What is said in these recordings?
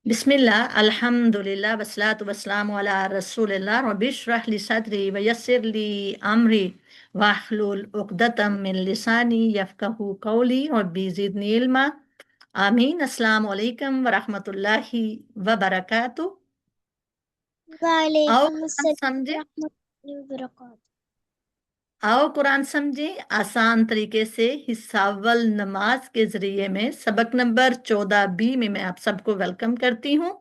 बिस्मिल्लाह अल्हम्दुलिल्लाह वस्सलातु वस्सलामु अला रसूलिल्लाह रब्बि इश्रह ली सदरी व यस्सिर ली अमरी वाहलुल उक़दतम मिन लिसानी यफ़क़हू क़ौली रब्बी ज़िदनी इल्मा। आमीन। अस्सलामु अलैकुम व रहमतुल्लाहि व बरकातुहू। आओ वालेकुम कुरान अस्सलाम समझे, रहमतुल्लाहि व बरकातहू। आओ कुरान समझे आसान तरीके से। हिस्सा अव्वल नमाज के जरिए में सबक नंबर 14B में मैं आप सबको वेलकम करती हूँ।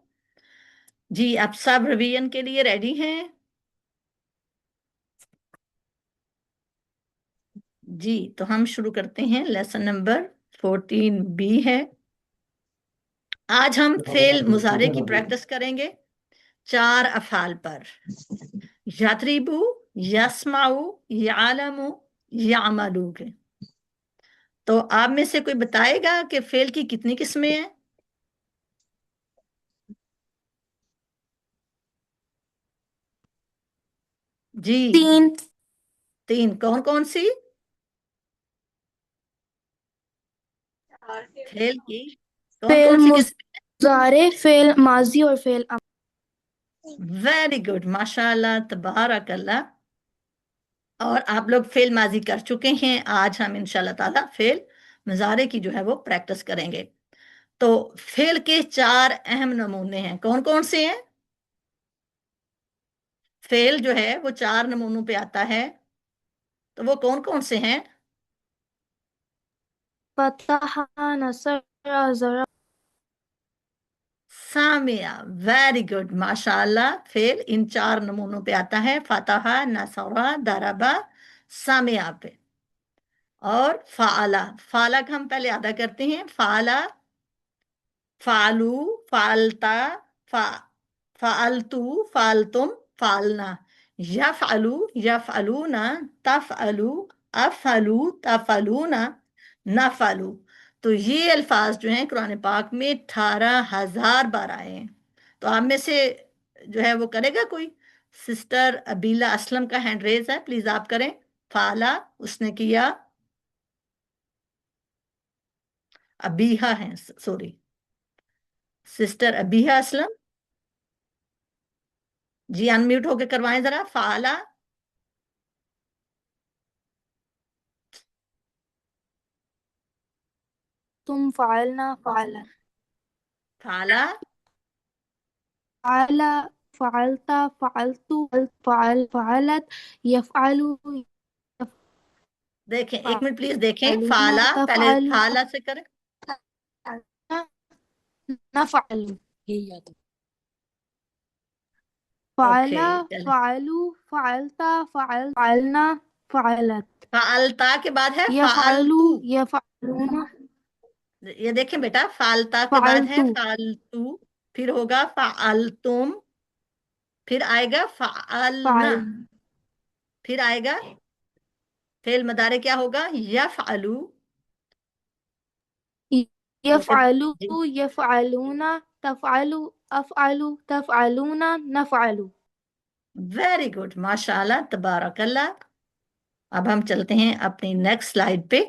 जी, आप सब रिवीजन के लिए रेडी हैं? जी, तो हम शुरू करते हैं। लेसन नंबर 14B है। आज हम फेल मुजारे की प्रैक्टिस करेंगे 4 अफाल पर। यद्रिबु, यस्माउ, यालमु, यामलू के। तो आप में से कोई बताएगा कि फेल की कितनी किस्में हैं? जी, 3। कौन कौन सी? फेल की कौन फेल कौन सी किस्में? मुजारे, फेल माजी और फेल वेरी गुड, माशाल्लाह, तबारकल्लाह। और आप लोग फेल माजी कर चुके हैं। आज हम इंशाल्लाह ताला फेल मुजारे की जो है वो प्रैक्टिस करेंगे। तो फेल के 4 अहम नमूने हैं। कौन कौन से हैं? फेल जो है वो 4 नमूनों पे आता है, तो वो कौन कौन से हैं? फतह, नसर, ज़रब। सामिया, वेरी गुड, माशाल्लाह। फेल इन 4 नमूनों पे आता है, फतहा, नसरा, दरबा, सामिया पे। और फाला, फाला का हम पहले अदा करते हैं। फाला, फालू, फालता, फा फालतू, फालतुम, फालना। यफअलू, यफअलूना, तफअलू, अफअलू, तफअलूना, नफअलू। तो ये अल्फाज जो हैं कुरान पाक में 18,000 बार आए हैं। तो आप में से जो है वो करेगा कोई? सिस्टर अबीला असलम का हैंड रेज है, प्लीज आप करें। फाला उसने किया। अबीहा है, सॉरी, सिस्टर अबीहा असलम। जी, अनम्यूट होके करवाएं जरा। फाला, तुम फ़अलना, फ़अलन, फाला। फ़अला, फ़अलता, फ़अलतु, फ़अलत, यफ़अलु, देखें, एक मिनट प्लीज देखें। यफ़अलूना, फाला, पहले तफ़अलु, फाला से करें। तफ़अलना, नफ़अलु। यही आता है। ओके, फ़अला, चले। फ़अलु, फ़अलता, फ़अलना, फ़अलत। फालता के बाद है यफ़अलु, फालतू। यफ़अलूना, ये देखें बेटा, फालता के बाद है फ़अलतु, फालतू, फिर होगा फालतुम, फिर आएगा फालना, फ़अलन। फिर आएगा फेल मदारे क्या होगा? यफअलू। तो फिर यफ़अलु, जी, यफ़अलूना, तफ़अलु, अफ़अलु, तफ़अलूना, नफ़अलु। वेरी गुड, माशाल्लाह, तबारकल्लाह। अब हम चलते हैं अपनी नेक्स्ट स्लाइड पे।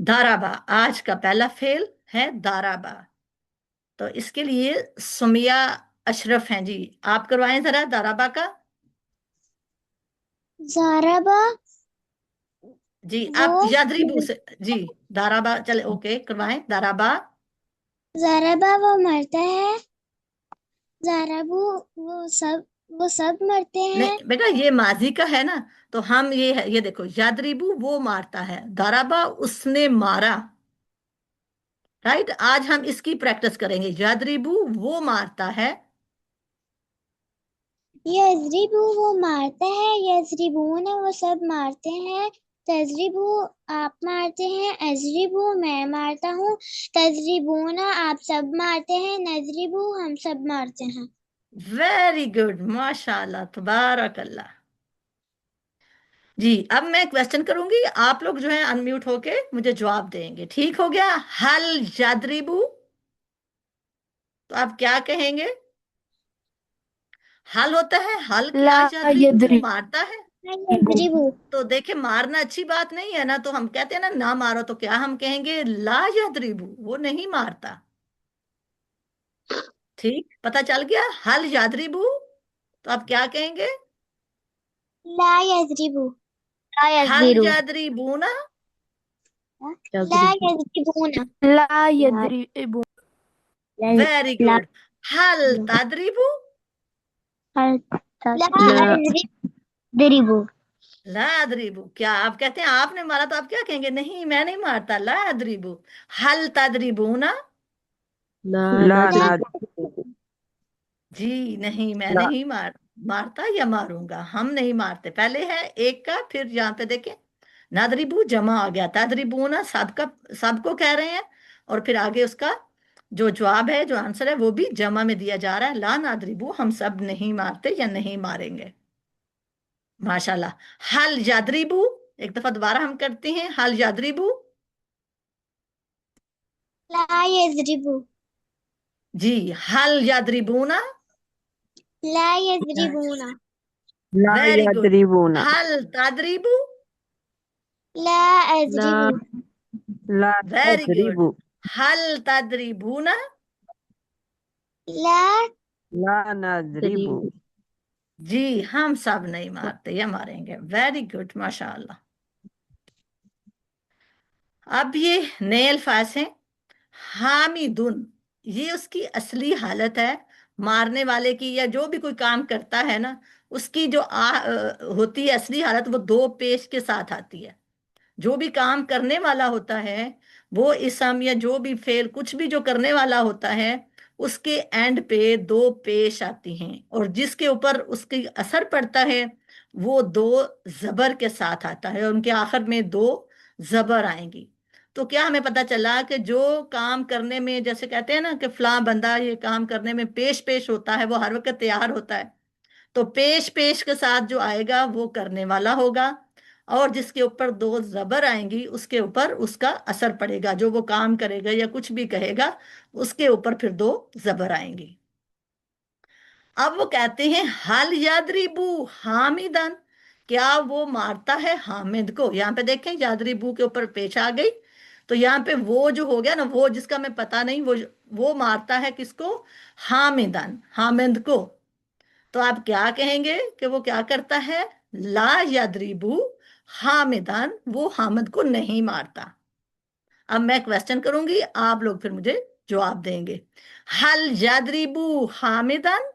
दाराबा, आज का पहला फेल है दाराबा। तो इसके लिए सुमिया अशरफ हैं जी, आप करवाएं जरा दाराबा का। ज़ाराबा जी, आप वो यादरीबू से। जी, दाराबा चले, ओके, करवाएं दाराबा। ज़ाराबा वो मरता है। ज़ाराबू वो सब मरते हैं। नहीं बेटा, ये माजी का है ना, तो हम ये देखो, यादरीबू वो मारता है, दाराबा उसने मारा। राइट, आज हम इसकी प्रैक्टिस करेंगे। यादरीबू वो मारता है। यज़रिबू वो मारता है। यज़रिबून वो सब मारते हैं। तज़रिबू आप मारते हैं। अज़रिबू मैं मारता हूँ। तज़रिबूना आप सब मारते हैं। नज़रिबू हम सब मारते हैं। वेरी गुड, माशाल्लाह, तबारकल्लाह। जी, अब मैं क्वेश्चन करूंगी, आप लोग जो है अनम्यूट होके मुझे जवाब देंगे। ठीक हो गया? हल यादरीबू, तो आप क्या कहेंगे? हल होता है, हल ला क्या यादरीबू वो यदरिबु। मारता है। यज़रिबू तो देखे, मारना अच्छी बात नहीं है ना, तो हम कहते हैं ना, ना मारो, तो क्या हम कहेंगे? ला यादरीबू, वो नहीं मारता। ठीक, पता चल गया। हल यादरिबू, तो आप क्या कहेंगे? ला यजरिबू। ला हल यजरिबू। यादरिबूना। ला यजरिबूना। ला यदरिबू वेरी गुड। हल तदरिबू। ला यजरिबू। ला अदरिबू, क्या आप कहते हैं आपने मारा तो आप क्या कहेंगे? नहीं मैं नहीं मारता, ला अदरिबू। हल तदरिबूना। ला ला जी नहीं, मैं ला नहीं मारता या मारूंगा, हम नहीं मारते। पहले है एक का, फिर यहाँ पे देखें नादरिबू जमा आ गया, तदरिबू ना सबका, सबको कह रहे हैं। और फिर आगे उसका जो जवाब है, जो आंसर है, वो भी जमा में दिया जा रहा है, ला नादरिबू, हम सब नहीं मारते या नहीं मारेंगे। माशाल्लाह। हल यादरिबू, एक दफा दोबारा हम करते हैं, हल यादरिबू। ला यजरिबू। जी, हल यादरिबूना। ला यजरिबूना। ला वेरी गुड। यदरिबूना हल तदरिबू। ला अजरिबू। ला वेरी गुड। तदरिबू हल तदरिबूना। ला ला नदरिबू जी, हम सब नहीं मारते या मारेंगे। वेरी गुड, माशाअल्लाह। अब ये नए अल्फाज हैं। हामिदुन, ये उसकी असली हालत है, मारने वाले की या जो भी कोई काम करता है ना, उसकी जो होती है असली हालत, वो दो पेश के साथ आती है। जो भी काम करने वाला होता है, वो इसम या जो भी फेल, कुछ भी जो करने वाला होता है, उसके एंड पे दो पेश आती हैं, और जिसके ऊपर उसकी असर पड़ता है वो दो जबर के साथ आता है, और उनके आखिर में दो जबर आएंगी। तो क्या हमें पता चला कि जो काम करने में, जैसे कहते हैं ना कि फलां बंदा ये काम करने में पेश पेश होता है, वो हर वक्त तैयार होता है, तो पेश पेश के साथ जो आएगा वो करने वाला होगा, और जिसके ऊपर दो जबर आएंगी उसके ऊपर उसका असर पड़ेगा, जो वो काम करेगा या कुछ भी कहेगा उसके ऊपर फिर दो जबर आएंगी। अब वो कहते हैं हल यादरिबू हामिदन, क्या वो मारता है हामिद को? यहाँ पे देखें यादरिबू के ऊपर पेश आ गई, तो यहाँ पे वो जो हो गया ना, वो जिसका मैं पता नहीं, वो मारता है किसको? हामिदन, हामिद को। तो आप क्या कहेंगे कि वो क्या करता है? ला यादरिबू हामिदन, वो हामिद को नहीं मारता। अब मैं क्वेश्चन करूंगी, आप लोग फिर मुझे जवाब देंगे। हल यादरिबू हामिदन।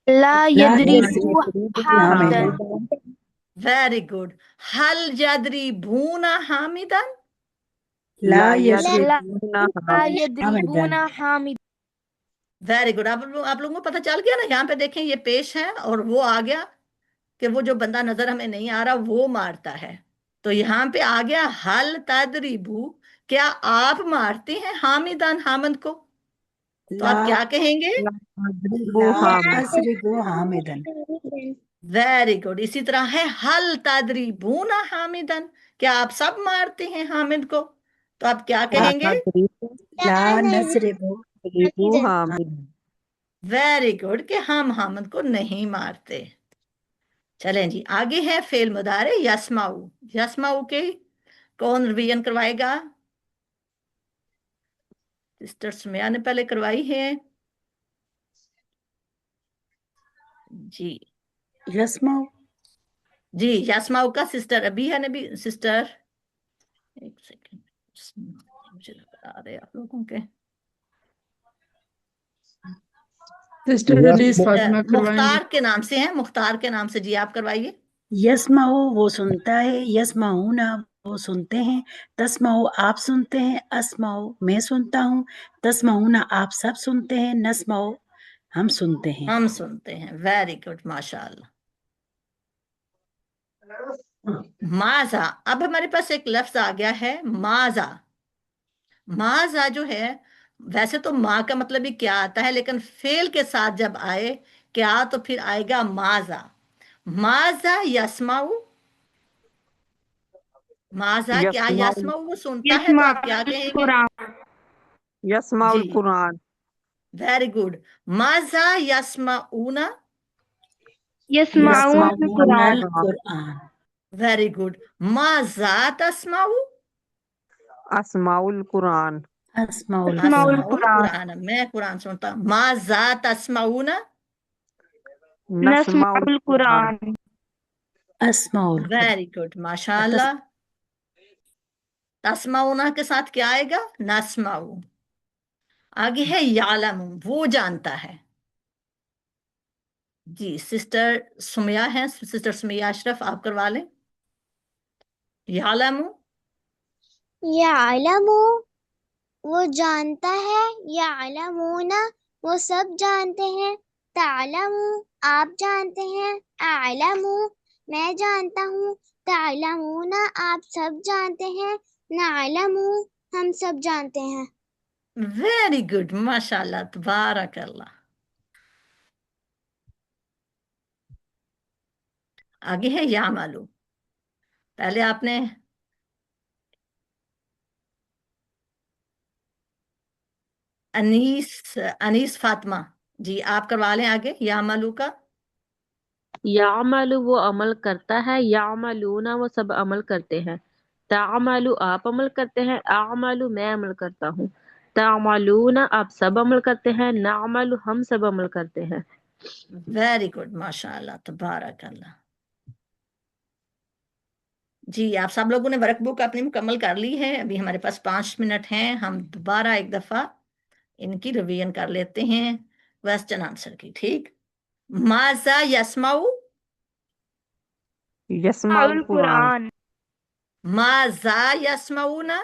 ला यदरिबू हामिदन वेरी गुड। हल यादरिबूना हामिदन। ला ला यदरिबूना यदरिबूना हामिद वेरी गुड। आप लोगों को पता चल गया ना? यहाँ पे देखें ये पेश है और वो आ गया कि वो जो बंदा नजर हमें नहीं आ रहा वो मारता है। तो यहाँ पे आ गया हल तदरिबू, क्या आप मारते हैं हामिदान, हामिद को? तो आप क्या कहेंगे? ला नदरिबू हामिद हामिदन। Very good. इसी तरह है हल तदरिबूना हामिदन, क्या आप सब मारते हैं हामिद को? तो आप क्या ला कहेंगे? नदरिबू हामिद वेरी गुड, कि हम हामिद को नहीं मारते। चलें जी, आगे है फेल मुदारे यस्माऊ। यस्माऊ के कौन रिवीजन करवाएगा? सिस्टर सुमैया ने पहले करवाई है जी। यस्माऊ। जी, यस्माऊ का सिस्टर अभी है, नबी सिस्टर, एक सेकंड, मुझे आ रहे आप लोगों के सिस्टर रलीस फातिमा करवाएंगे। मुख्तार के नाम से है, मुख्तार के नाम से। जी आप करवाइए। यस्माऊ वो सुनता है, यस्माऊना वो सुनते हैं, तस्माऊ आप सुनते हैं, अस्माऊ मैं सुनता हूँ, तस्माऊना आप सब सुनते हैं, नस्माऊ हम सुनते हैं। हम सुनते हैं। वेरी गुड, माशाअल्लाह। माजा, अब हमारे पास एक लफ्ज आ गया है माजा। माजा जो है, वैसे तो माँ का मतलब ही क्या आता है, लेकिन फेल के साथ जब आए क्या, तो फिर आएगा माजा। माजा यस्माऊ, माजा क्या यस्माऊ वो सुनता है, तो आप क्या कहेंगे? यस्माउल जी, कुरान वेरी गुड। माजा यस्माऊना। यस्माऊन कुरान कुरान। Very good. माजा तस्माऊ। अस्माउल कुरान अस्माउल अस्माउल कुरान कुरान कुरान, मैं कुरान सुनता हूँ। माज़ा तस्माऊना, नस्माउल नस्माउल कुरान कुरान अस्माउल कुरान वेरी गुड माशाल्लाह। तस्माऊना के साथ क्या आएगा? नस्माऊ। आगे है यालमु, वो जानता है। जी सिस्टर सुमिया है, सिस्टर सुमिया अशरफ आप करवा लें। यालमु, यालमु वो जानता है, यालमूना वो सब जानते हैं, तालमु आप जानते हैं, आलमु मैं जानता हूँ, तालमूना आप सब जानते हैं, नालमु हम सब जानते हैं। वेरी गुड माशाल्लाह तबारक अल्लाह। आगे है यामलू। पहले आपने अनीस फातिमा जी आप करवा लें आगे यामलू का। यामलु वो अमल करता है, यामलूना वो सब अमल करते हैं, तामलु आप अमल करते हैं, आमलु मैं अमल करता हूँ, तामलूना आप सब अमल करते हैं, नामलु हम सब अमल करते हैं। वेरी गुड माशाल्लाह तबारक अल्लाह। जी आप सब लोगों ने वर्कबुक अपनी मुकम्मल कर ली है। अभी हमारे पास 5 मिनट हैं, हम दोबारा एक दफा इनकी रिवीजन कर लेते हैं क्वेश्चन आंसर की। ठीक, माजा यस्माउ, यस्माउल कुरान कुरान माजा यस्माउना,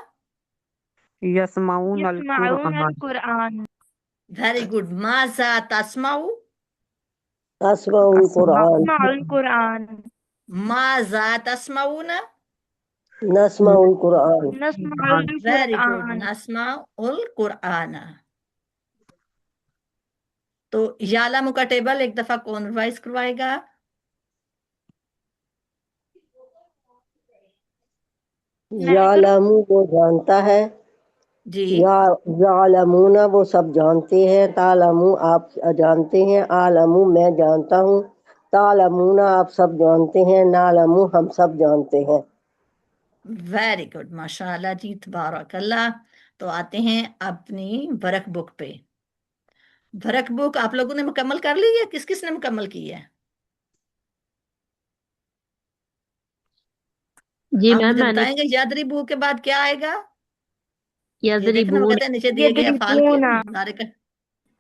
यस्माउन अल यस्माउन कुरान कुरान वेरी गुड। माजा तस्माउ, अस्माउल कुरान, अस्माउल कुरान माजा तस्माउना, नस्माउल कुरान, नस्माउल वेरी गुड कुरान नस्मा उल कुराना। तो यालामु का टेबल एक दफा कौन रिवाइज करवाएगा? यालमु वो जानता है, जी यालमूना वो सब जानते हैं, तालमु आप जानते हैं, आलमु मैं जानता हूँ, तालमूना आप सब जानते हैं, नालमु हम सब जानते हैं। वेरी गुड माशाल्लाह जी तबारक अल्लाह। तो आते हैं अपनी वर्क बुक पे। वर्क बुक आप लोगों ने मुकम्मल कर ली है? किस किस ने मुकम्मल की है? जी आप मैम मुझे मैंने बताएंगे यदरिबू के बाद क्या आएगा? ये देखें ना, वो यदरिबून कहते हैं नीचे दिए गए अफआल के यदरिबूना मुजारे का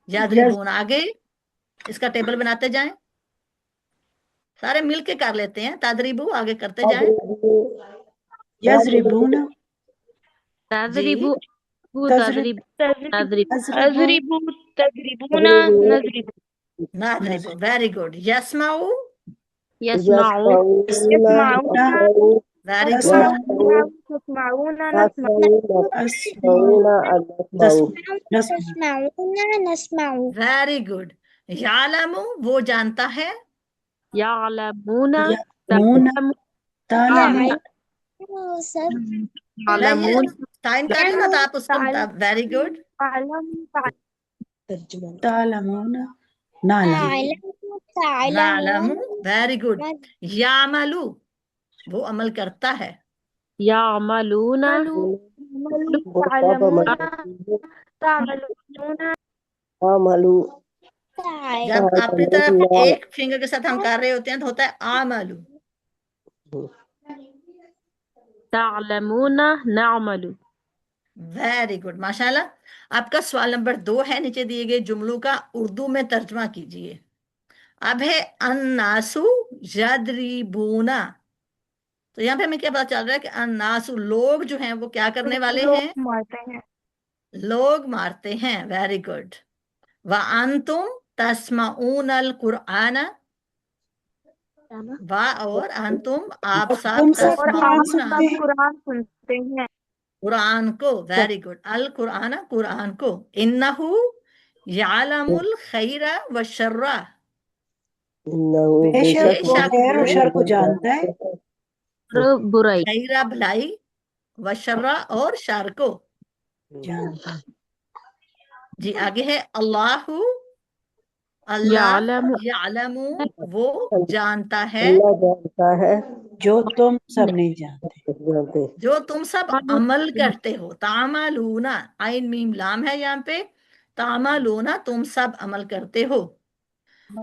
यदरिबून। आगे इसका टेबल बनाते जाएं, सारे मिलके कर लेते हैं। तदरीबू आगे करते जाएं। यजरिबूना जी तदरिबू तजरिब तदरिब अजरिबू तजरिबूना नजरिबू नादरिबू, वेरी गुड। यस्माऊ, यस्माउन यस्माऊना वेरी गुड। तस्माउ तस्माऊना अस्माउ नस्माउ नस्माउ नस्माऊना नस्माऊ वेरी गुड। यालमू वो जानता है, यालमूना यमून तालमु वो सब यालमून टाइम कर लो ना, तो आप उसको वेरी गुड। आलम तालमून नालमु नालमू वेरी गुड। यामलू वो अमल करता है। यामलूना वो सब अमल तामलूना आमलू जब अपनी तरफ एक फिंगर के साथ हम कर रहे होते हैं तो होता है आमलू। तालमूना नामलु। वेरी गुड माशाल्लाह। आपका सवाल नंबर 2 है, नीचे दिए गए जुमलों का उर्दू में तर्जमा कीजिए। अब है अन्नासु यदरिबूना। तो यहाँ पे हमें क्या पता चल रहा है कि अन्नासु लोग जो हैं वो क्या करने वाले हैं? लोग मारते हैं लोग मारते हैं। Very good. व अंतुम तस्माऊन अल कुरान, व और अंतुम आप सब तुम सब और कुरान आप तस्माऊन सुनते सब हैं कुरान सुनते हैं कुरान को। Very good. अल कुरान कुरान को। इन्नहु यालमुल खैरा व शर्रा, बेशक वो बेशक खैर और वो शर को जानता है और बुराई खैरा भलाई व शर्रा और शर को जानता है। जी। आगे है अल्लाहु اللہ यालमु यालमु वो जानता है अल्लाह जानता है जो तुम सब नहीं जानते। जानते जो तुम सब अमल करते हो। तामालूना, आइन मीम लाम है यहाँ पे। तामालूना, तुम सब अमल करते हो।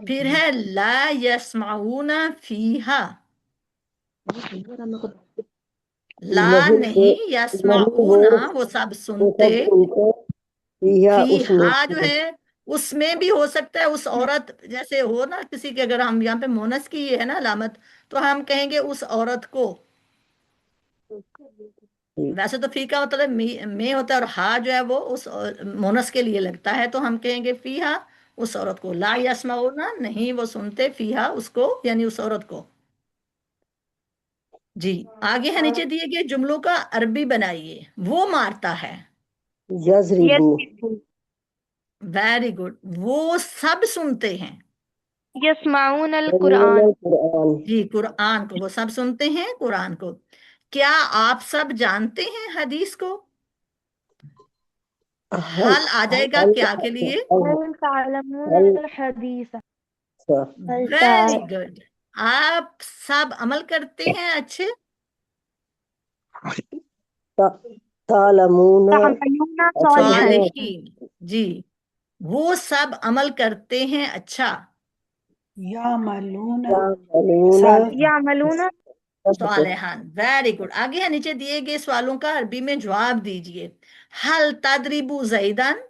फिर है ला यस्माऊना फीहा, ला नहीं नहीं, वो यस्माऊना वो सब वो सुनते। सब सुनते फिहा उसमें फीहा जो है उसमें भी हो सकता है, उस औरत जैसे हो ना किसी के, अगर हम यहाँ पे मोनस की है ना अलामत, तो हम कहेंगे उस औरत को। वैसे तो फी का मतलब में होता है, और हा जो है वो उस मोनस के लिए लगता है, तो हम कहेंगे फीहा उस औरत को। ला यस्माऊना, नहीं वो सुनते, फीहा उसको, यानी उस औरत को। जी, आगे है नीचे दिए गए जुमलों का अरबी बनाइए। वो मारता है, यजरिबू यस्रिबू वेरी गुड। वो सब सुनते हैं, यस्माऊन अल यमीन कुरान कुरान जी कुरान को, वो सब सुनते हैं कुरान को। क्या आप सब जानते हैं हदीस को? हल हल आ जाएगा हल क्या के लिए? हल तालमून हल अल हदीस वेरी गुड। आप सब अमल करते हैं अच्छे। तालमूना तामलूना सालिहन सालिहीन, जी, वो सब अमल करते हैं अच्छा। यामलून यामलूना सालिहात। यामलूना सालिहान, वेरी गुड। आगे है नीचे दिए गए सवालों का अरबी में जवाब दीजिए। हल तदरिबू जैदन,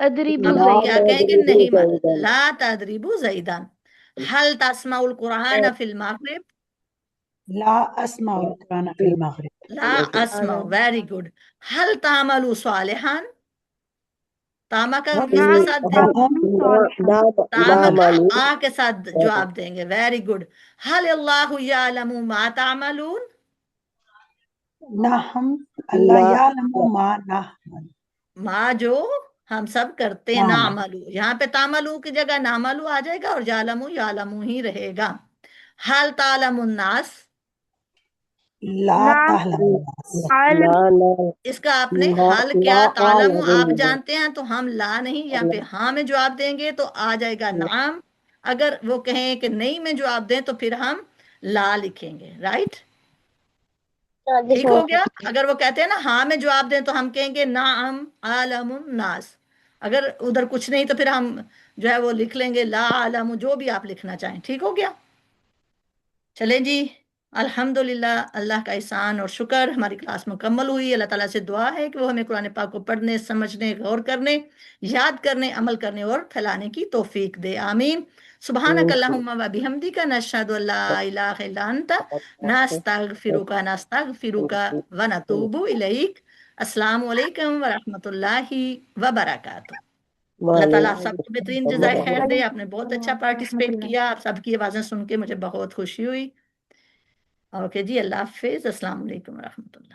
अदरिबू अब ला क्या जैदन कहेंगे? तदरिबू नहीं, जैदन ला तदरिबू जैदन। हल तस्माउल कुरान फिल मगरिब, ला अस्माउल कुरान फिल मगरिब। ला अस्मा, वेरी गुड। हल तामलु सालिहान, तामा का हम किसके नाम साथ देंगे? हम तामलू सालिहन ना तामा का मालूम आ के साथ जवाब देंगे, वेरी गुड। हल अल्लाहु यालमु मा तामलून, ना हम अल्लाह ला यालमु मा ना मा जो हम सब करते हैं, नाम नामलू, यहाँ पे तामलू की जगह नामलू आ जाएगा और यालमु यालमु ही रहेगा। हल तालमुन नास, ला नाम तहलमुन नास। आलम ला ला इसका आपने ला हल ला क्या तालमु आप आलम जानते हैं, तो हम ला नहीं, यहाँ पे हाँ में जवाब देंगे तो आ जाएगा नाम। अगर वो कहें कि नहीं में जवाब दें तो फिर हम ला लिखेंगे, राइट। ठीक हो गया। अगर वो कहते हैं ना हाँ में जवाब दें तो हम कहेंगे नाम आलमुन नास। अगर उधर कुछ नहीं तो फिर हम जो है वो लिख लेंगे ला आलमु, जो भी आप लिखना चाहें। ठीक हो गया। चलें जी, अल्हम्दुलिल्लाह, अल्लाह का एहसान और शुक्र, हमारी क्लास मुकम्मल हुई। अल्लाह ताला से दुआ है कि वो हमें कुरान पाक को पढ़ने, समझने, गौर करने, याद करने, अमल करने और फैलाने की तौफीक दे। आमीन। सुबहानक अल्लाहुम्मा व बिहम्दिका नशहदु अल्ला इलाहा इल्ला अंता नस्तगफिरुका व नतूबु इलैक। अस्सलामु अलैकुम व रहमतुल्लाहि व बरकातुहू। अल्लाह ताला आप सबको बेहतरीन जज़ाए खैर दे। आपने बहुत अच्छा पार्टिसिपेट किया। आप सबकी आवाज़ें सुन के मुझे बहुत खुशी हुई। ओके जी, अल्लाह हाफिज़, अस्सलाम वालेकुम रहमतुल्लाह।